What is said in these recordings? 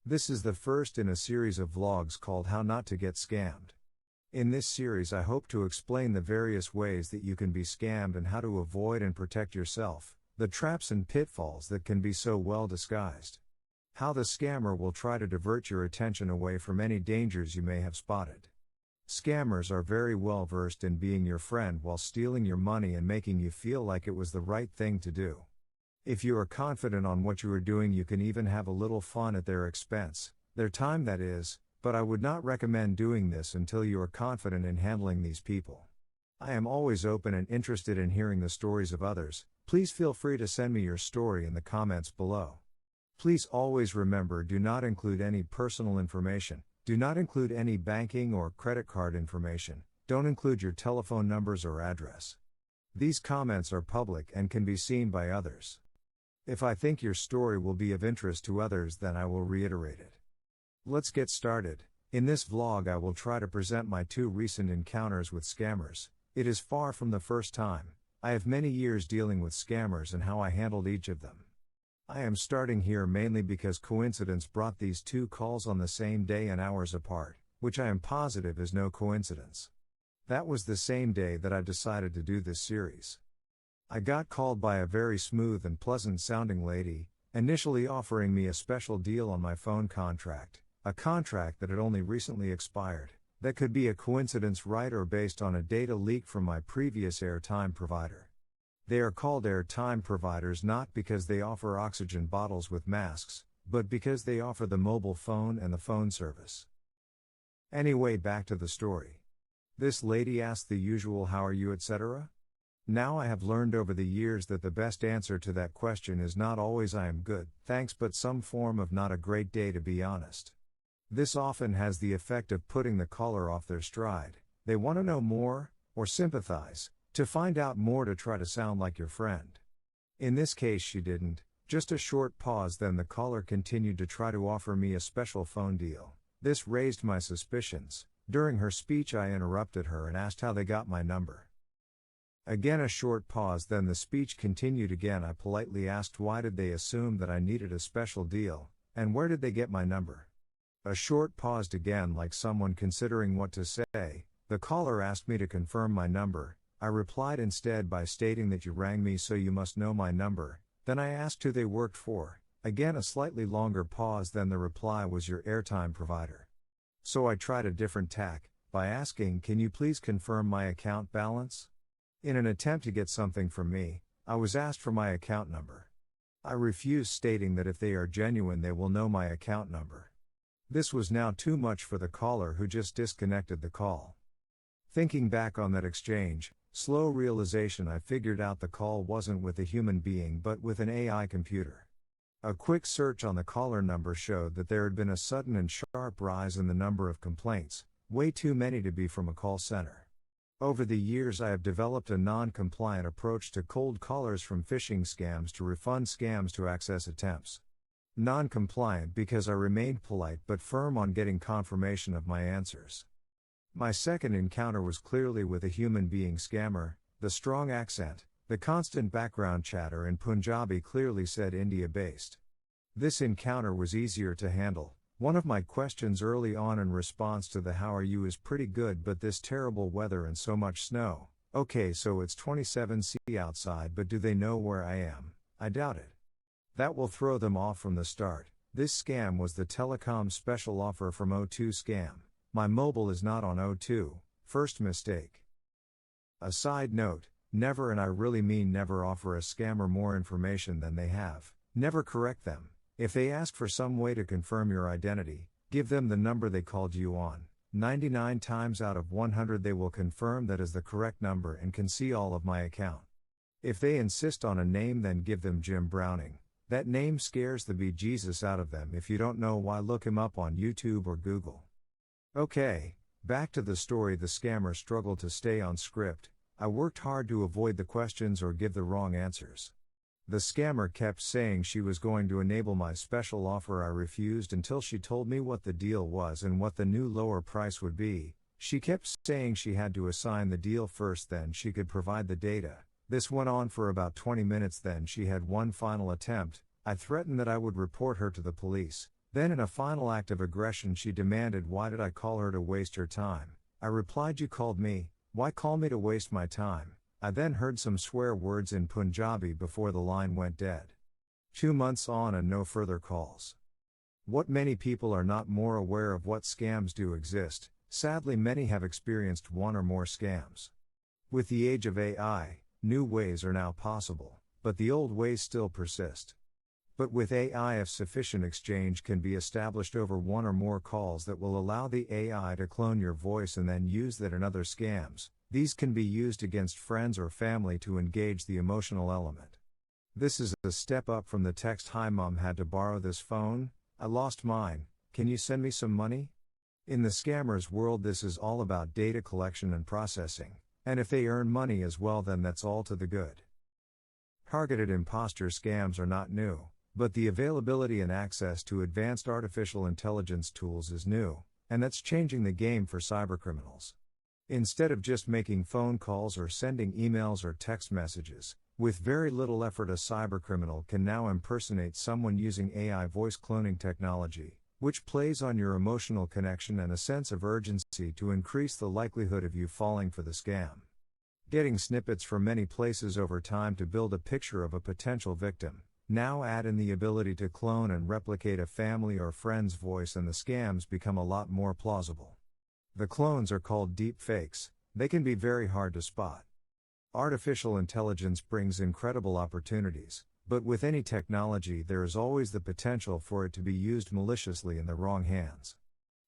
This is the first in a series of vlogs called How Not to Get Scammed. In this series I hope to explain the various ways that you can be scammed and how to avoid and protect yourself, the traps and pitfalls that can be so well disguised. How the scammer will try to divert your attention away from any dangers you may have spotted. Scammers are very well versed in being your friend while stealing your money and making you feel like it was the right thing to do. If you are confident on what you are doing, you can even have a little fun at their expense, their time that is, but I would not recommend doing this until you are confident in handling these people. I am always open and interested in hearing the stories of others. Please feel free to send me your story in the comments below. Please always remember, do not include any personal information, do not include any banking or credit card information, don't include your telephone numbers or address. These comments are public and can be seen by others. If I think your story will be of interest to others, then I will reiterate it. Let's get started. In this vlog I will try to present my 2 recent encounters with scammers. It is far from the first time. I have many years dealing with scammers and how I handled each of them. I am starting here mainly because coincidence brought these 2 calls on the same day and hours apart, which I am positive is no coincidence. That was the same day that I decided to do this series. I got called by a very smooth and pleasant sounding lady, initially offering me a special deal on my phone contract, a contract that had only recently expired. That could be a coincidence, right, or based on a data leak from my previous airtime provider. They are called airtime providers not because they offer oxygen bottles with masks, but because they offer the mobile phone and the phone service. Anyway, back to the story. This lady asked the usual "how are you, etc." Now I have learned over the years that the best answer to that question is not always "I am good, thanks," but some form of "not a great day, to be honest." This often has the effect of putting the caller off their stride. They want to know more, or sympathize, to find out more, to try to sound like your friend. In this case she didn't. Just a short pause, then the caller continued to try to offer me a special phone deal. This raised my suspicions. During her speech I interrupted her and asked how they got my number. Again a short pause, then the speech continued again. I politely asked why did they assume that I needed a special deal, and where did they get my number. A short paused again, like someone considering what to say. The caller asked me to confirm my number. I replied instead by stating that you rang me so you must know my number. Then I asked who they worked for. Again a slightly longer pause, then the reply was your airtime provider. So I tried a different tack, by asking, can you please confirm my account balance? In an attempt to get something from me, I was asked for my account number. I refused, stating that if they are genuine they will know my account number. This was now too much for the caller, who just disconnected the call. Thinking back on that exchange, slow realization, I figured out the call wasn't with a human being but with an AI computer. A quick search on the caller number showed that there had been a sudden and sharp rise in the number of complaints, way too many to be from a call center. Over the years I have developed a non-compliant approach to cold callers, from phishing scams to refund scams to access attempts. Non-compliant because I remained polite but firm on getting confirmation of my answers. My second encounter was clearly with a human being scammer. The strong accent, the constant background chatter in Punjabi clearly said India-based. This encounter was easier to handle. One of my questions early on in response to the "how are you" is pretty good, but this terrible weather and so much snow. Okay, so it's 27 degrees outside, but do they know where I am? I doubt it. That will throw them off from the start. This scam was the telecom special offer from O2 scam. My mobile is not on O2, first mistake. A side note, never, and I really mean never, offer a scammer more information than they have. Never correct them. If they ask for some way to confirm your identity, give them the number they called you on. 99 times out of 100 they will confirm that is the correct number and can see all of my account. If they insist on a name, then give them Jim Browning. That name scares the bejesus out of them. If you don't know why, look him up on YouTube or Google. Okay, back to the story. The scammer struggled to stay on script. I worked hard to avoid the questions or give the wrong answers. The scammer kept saying she was going to enable my special offer. I refused until she told me what the deal was and what the new lower price would be. She kept saying she had to assign the deal first, then she could provide the data. This went on for about 20 minutes, then she had one final attempt. I threatened that I would report her to the police. Then in a final act of aggression she demanded why did I call her to waste her time. I replied you called me, why call me to waste my time? I then heard some swear words in Punjabi before the line went dead. 2 months on and no further calls. What many people are not more aware of what scams do exist. Sadly many have experienced one or more scams. With the age of AI, new ways are now possible, but the old ways still persist. But with AI if sufficient exchange can be established over one or more calls that will allow the AI to clone your voice and then use that in other scams, these can be used against friends or family to engage the emotional element. This is a step up from the text "Hi mom, had to borrow this phone, I lost mine, can you send me some money?" In the scammers' world this is all about data collection and processing, and if they earn money as well then that's all to the good. Targeted imposter scams are not new, but the availability and access to advanced artificial intelligence tools is new, and that's changing the game for cybercriminals. Instead of just making phone calls or sending emails or text messages, with very little effort a cybercriminal can now impersonate someone using AI voice cloning technology, which plays on your emotional connection and a sense of urgency to increase the likelihood of you falling for the scam. Getting snippets from many places over time to build a picture of a potential victim. Now add in the ability to clone and replicate a family or friend's voice and the scams become a lot more plausible. The clones are called deep fakes. They can be very hard to spot. Artificial intelligence brings incredible opportunities, but with any technology there is always the potential for it to be used maliciously in the wrong hands.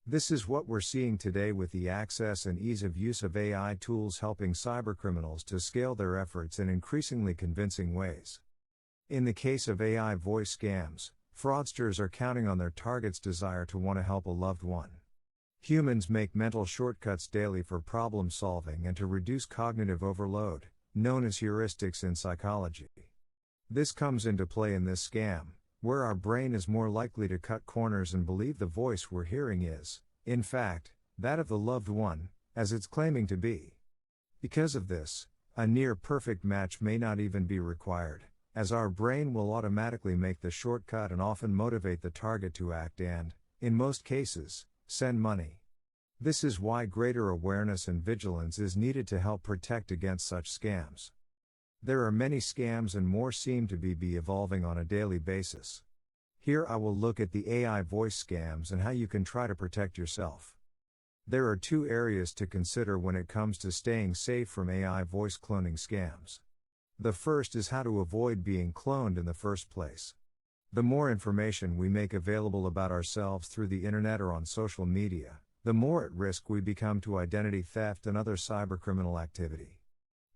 This is what we're seeing today with the access and ease of use of AI tools helping cybercriminals to scale their efforts in increasingly convincing ways. In the case of AI voice scams, fraudsters are counting on their target's desire to want to help a loved one. Humans make mental shortcuts daily for problem solving and to reduce cognitive overload, known as heuristics in psychology. This comes into play in this scam, where our brain is more likely to cut corners and believe the voice we're hearing is, in fact, that of the loved one, as it's claiming to be. Because of this, a near-perfect match may not even be required, as our brain will automatically make the shortcut and often motivate the target to act and, in most cases, send money. This is why greater awareness and vigilance is needed to help protect against such scams. There are many scams and more seem to be evolving on a daily basis. Here I will look at the AI voice scams and how you can try to protect yourself. There are 2 areas to consider when it comes to staying safe from AI voice cloning scams. The first is how to avoid being cloned in the first place. The more information we make available about ourselves through the internet or on social media, the more at risk we become to identity theft and other cybercriminal activity.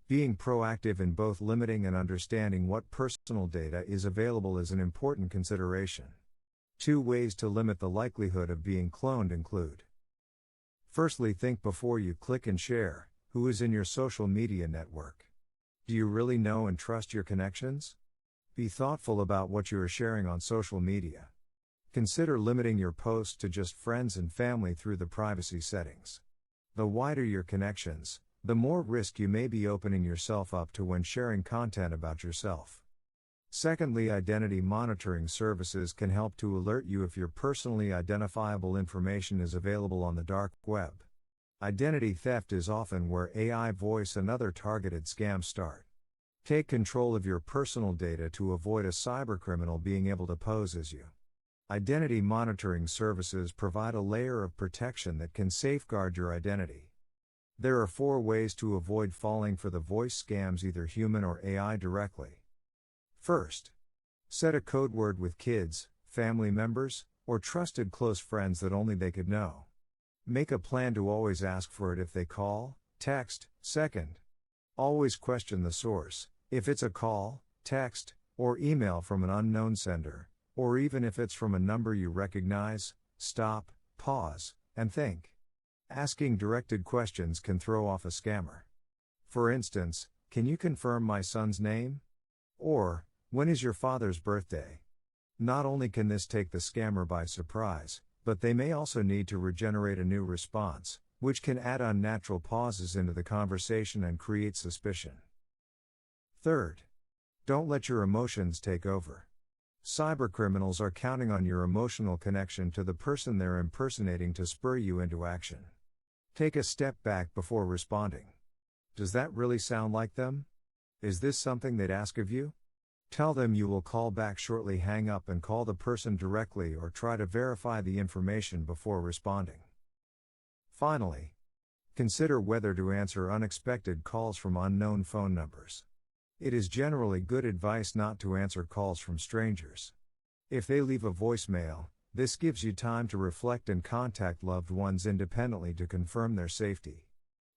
Being proactive in both limiting and understanding what personal data is available is an important consideration. 2 ways to limit the likelihood of being cloned include: firstly, think before you click and share. Who is in your social media network? Do you really know and trust your connections? Be thoughtful about what you are sharing on social media. Consider limiting your posts to just friends and family through the privacy settings. The wider your connections, the more risk you may be opening yourself up to when sharing content about yourself. Secondly, identity monitoring services can help to alert you if your personally identifiable information is available on the dark web. Identity theft is often where AI voice and other targeted scams start. Take control of your personal data to avoid a cybercriminal being able to pose as you. Identity monitoring services provide a layer of protection that can safeguard your identity. There are 4 ways to avoid falling for the voice scams, either human or AI directly. First, set a code word with kids, family members, or trusted close friends that only they could know. Make a plan to always ask for it if they call, text. Second, always question the source. If it's a call, text, or email from an unknown sender, or even if it's from a number you recognize, stop, pause, and think. Asking directed questions can throw off a scammer. For instance, can you confirm my son's name? Or, when is your father's birthday? Not only can this take the scammer by surprise, but they may also need to regenerate a new response, which can add unnatural pauses into the conversation and create suspicion. Third, don't let your emotions take over. Cybercriminals are counting on your emotional connection to the person they're impersonating to spur you into action. Take a step back before responding. Does that really sound like them? Is this something they'd ask of you? Tell them you will call back shortly, hang up and call the person directly, or try to verify the information before responding. Finally, consider whether to answer unexpected calls from unknown phone numbers. It is generally good advice not to answer calls from strangers. If they leave a voicemail, this gives you time to reflect and contact loved ones independently to confirm their safety.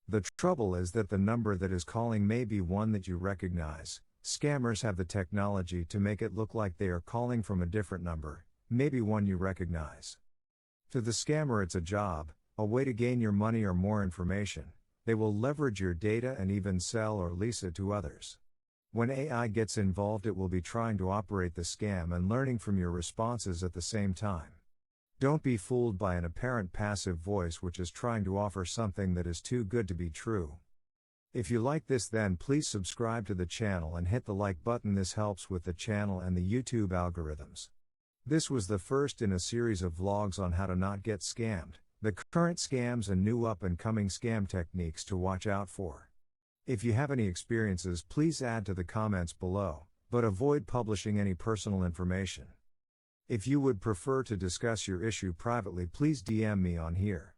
The trouble is that the number that is calling may be one that you recognize. Scammers have the technology to make it look like they are calling from a different number, maybe one you recognize. To the scammer, it's a job, a way to gain your money or more information. They will leverage your data and even sell or lease it to others. When AI gets involved, it will be trying to operate the scam and learning from your responses at the same time. Don't be fooled by an apparent passive voice which is trying to offer something that is too good to be true. If you like this, then please subscribe to the channel and hit the like button. This helps with the channel and the YouTube algorithms. This was the first in a series of vlogs on how to not get scammed, the current scams and new up-and-coming scam techniques to watch out for. If you have any experiences, please add to the comments below, but avoid publishing any personal information. If you would prefer to discuss your issue privately, please DM me on here.